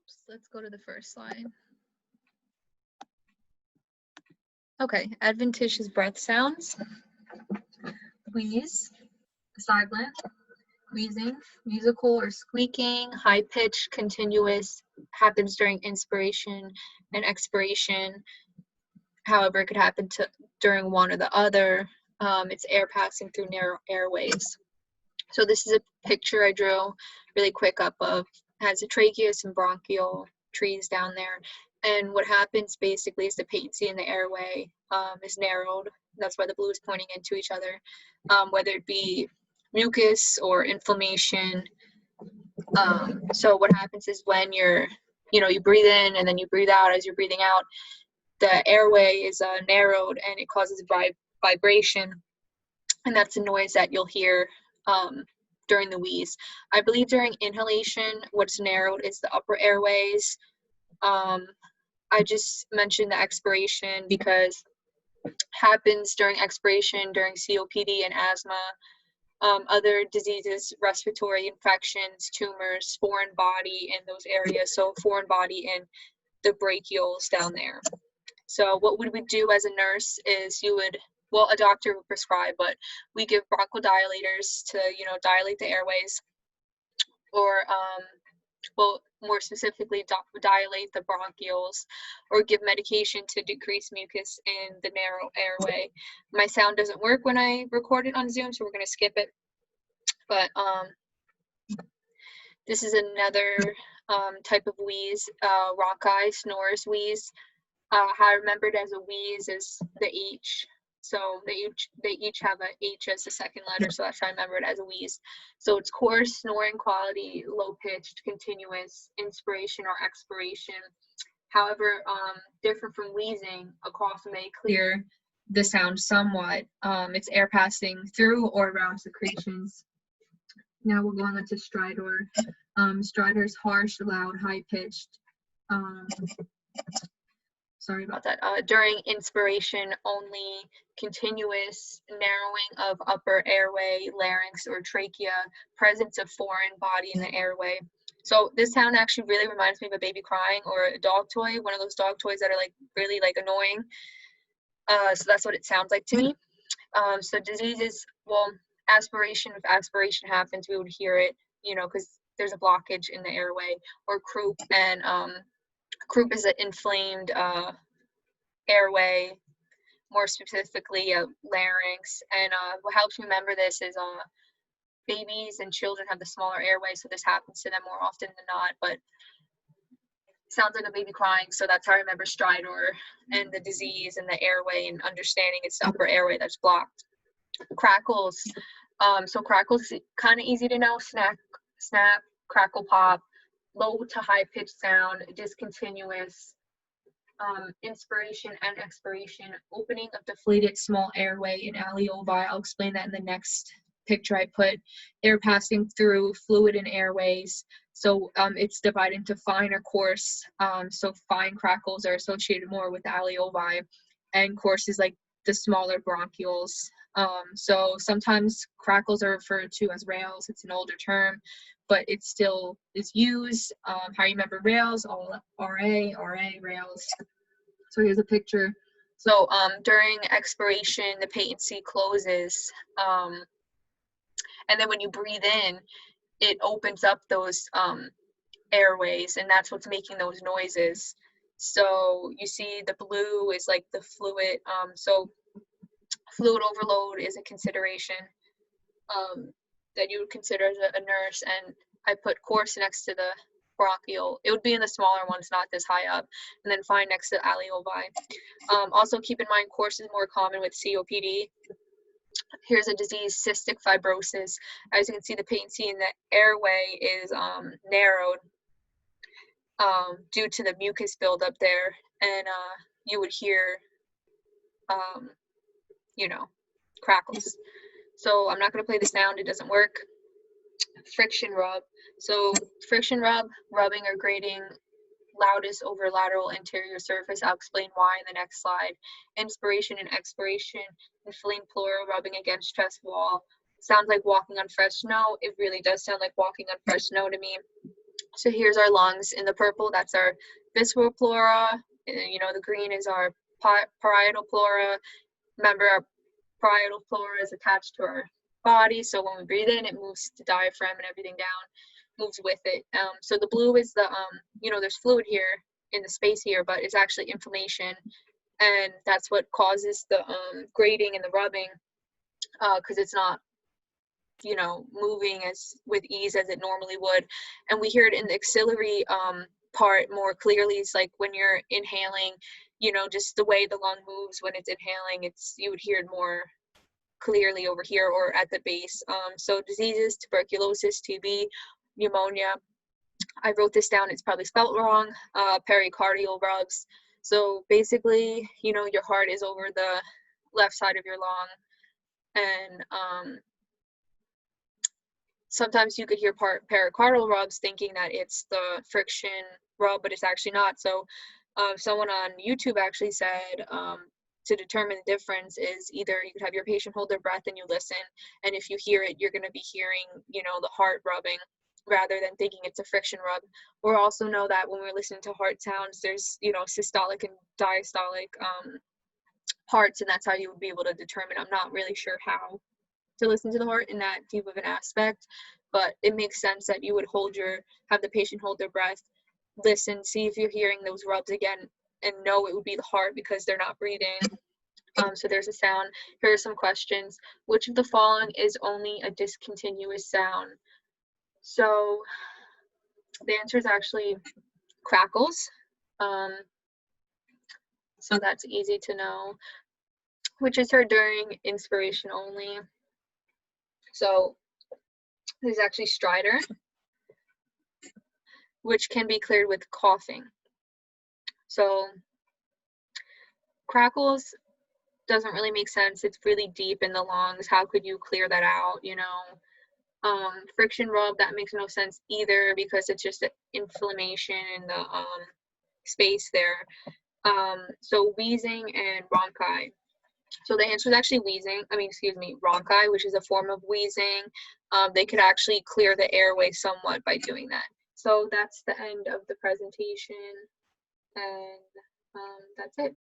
Oops, let's go to the first slide. Okay, adventitious breath sounds. Wheeze, silent, wheezing, musical or squeaking, high-pitched, continuous, happens during inspiration and expiration. However, it could happen during one or the other. It's air passing through narrow airways. So this is a picture I drew really quick up of, has a tracheus and bronchial trees down there. And what happens basically is the patency in the airway is narrowed. That's why the blue is pointing into each other, whether it be mucus or inflammation. So what happens is when you breathe in and then you breathe out, as you're breathing out, the airway is narrowed and it causes vibration. And that's the noise that you'll hear during the wheeze. I believe during inhalation, what's narrowed is the upper airways. I just mentioned the expiration because happens during expiration, during COPD and asthma, other diseases, respiratory infections, tumors, foreign body in those areas. So foreign body in the brachials down there. So what would we do as a nurse is a doctor would prescribe, but we give bronchodilators to, dilate the airways, or, more specifically, dilate the bronchioles, or give medication to decrease mucus in the narrow airway. My sound doesn't work when I record it on Zoom, so we're going to skip it. But this is another type of wheeze, rhonchi, snorers wheeze. How I remembered as a wheeze is the H. So they each have a H as the second letter, so that's how I remember it as a wheeze. So it's coarse, snoring quality, low-pitched, continuous, inspiration or expiration. However, different from wheezing, a cough may clear the sound somewhat. It's air passing through or around secretions. Now we're going into stridor. Stridor is harsh, loud, high-pitched. Sorry about that. During inspiration, only continuous narrowing of upper airway, larynx, or trachea, presence of foreign body in the airway. So this sound actually really reminds me of a baby crying or a dog toy, one of those dog toys that are really annoying. So that's what it sounds like to me. So diseases, aspiration, if aspiration happens, we would hear it, because there's a blockage in the airway, or croup, and croup is an inflamed airway, more specifically larynx. And what helps me remember this is babies and children have the smaller airway, so this happens to them more often than not, but it sounds like a baby crying, so that's how I remember stridor and the disease and the airway, and understanding it's the upper airway that's blocked. Crackles. So crackles, kind of easy to know: snap, crackle, pop, low to high pitched sound, discontinuous, inspiration and expiration, opening of deflated small airway in alveoli. I'll explain that in the next picture I put. Air passing through fluid in airways. So it's divided into fine or coarse. So fine crackles are associated more with the alveoli, and coarse is like the smaller bronchioles. So sometimes crackles are referred to as rails. It's an older term, but it still is used. How you remember rails? RA, rails. So here's a picture. So during expiration, the patency closes. And then when you breathe in, it opens up those airways, and that's what's making those noises. So you see the blue is like the fluid. So fluid overload is a consideration that you would consider as a nurse, and I put coarse next to the bronchial. It would be in the smaller ones, not this high up, and then fine next to alveoli. Also keep in mind, coarse is more common with COPD. Here's a disease, cystic fibrosis. As you can see, the patency in the airway is narrowed due to the mucus buildup there, and you would hear crackles. So I'm not going to play the sound, it doesn't work. Friction rub. So friction rub, rubbing or grating loudest over lateral anterior surface. I'll explain why in the next slide. Inspiration and expiration, inflamed pleural, rubbing against chest wall. Sounds like walking on fresh snow. It really does sound like walking on fresh snow to me. So here's our lungs. In the purple, that's our visceral pleura. And then, the green is our parietal pleura. Remember, our parietal pleura is attached to our body, so when we breathe in, it moves the diaphragm and everything down, moves with it. So the blue is the, there's fluid here in the space here, but it's actually inflammation, and that's what causes the grating and the rubbing, because it's not, moving as with ease as it normally would. And we hear it in the axillary part more clearly. It's like when you're inhaling, just the way the lung moves when it's inhaling, you would hear it more clearly over here or at the base. So diseases: tuberculosis, TB, pneumonia. I wrote this down, it's probably spelled wrong. Pericardial rubs. So basically, your heart is over the left side of your lung, and sometimes you could hear pericardial rubs thinking that it's the friction rub, but it's actually not. So someone on YouTube actually said to determine the difference is either you could have your patient hold their breath and you listen, and if you hear it, you're going to be hearing, the heart rubbing rather than thinking it's a friction rub. Or also know that when we're listening to heart sounds, there's, systolic and diastolic parts, and that's how you would be able to determine. I'm not really sure how to listen to the heart in that deep of an aspect, but it makes sense that you would have the patient hold their breath, listen, see if you're hearing those rubs again, and know it would be the heart because they're not breathing. So there's a sound. Here are some questions. Which of the following is only a discontinuous sound? So the answer is actually crackles. So that's easy to know. Which is heard during inspiration only. So this is actually stridor, which can be cleared with coughing. So crackles doesn't really make sense. It's really deep in the lungs. How could you clear that out, friction rub, that makes no sense either because it's just inflammation in the space there. So wheezing and bronchi. So the answer is actually bronchi, which is a form of wheezing. They could actually clear the airway somewhat by doing that. So that's the end of the presentation, and that's it.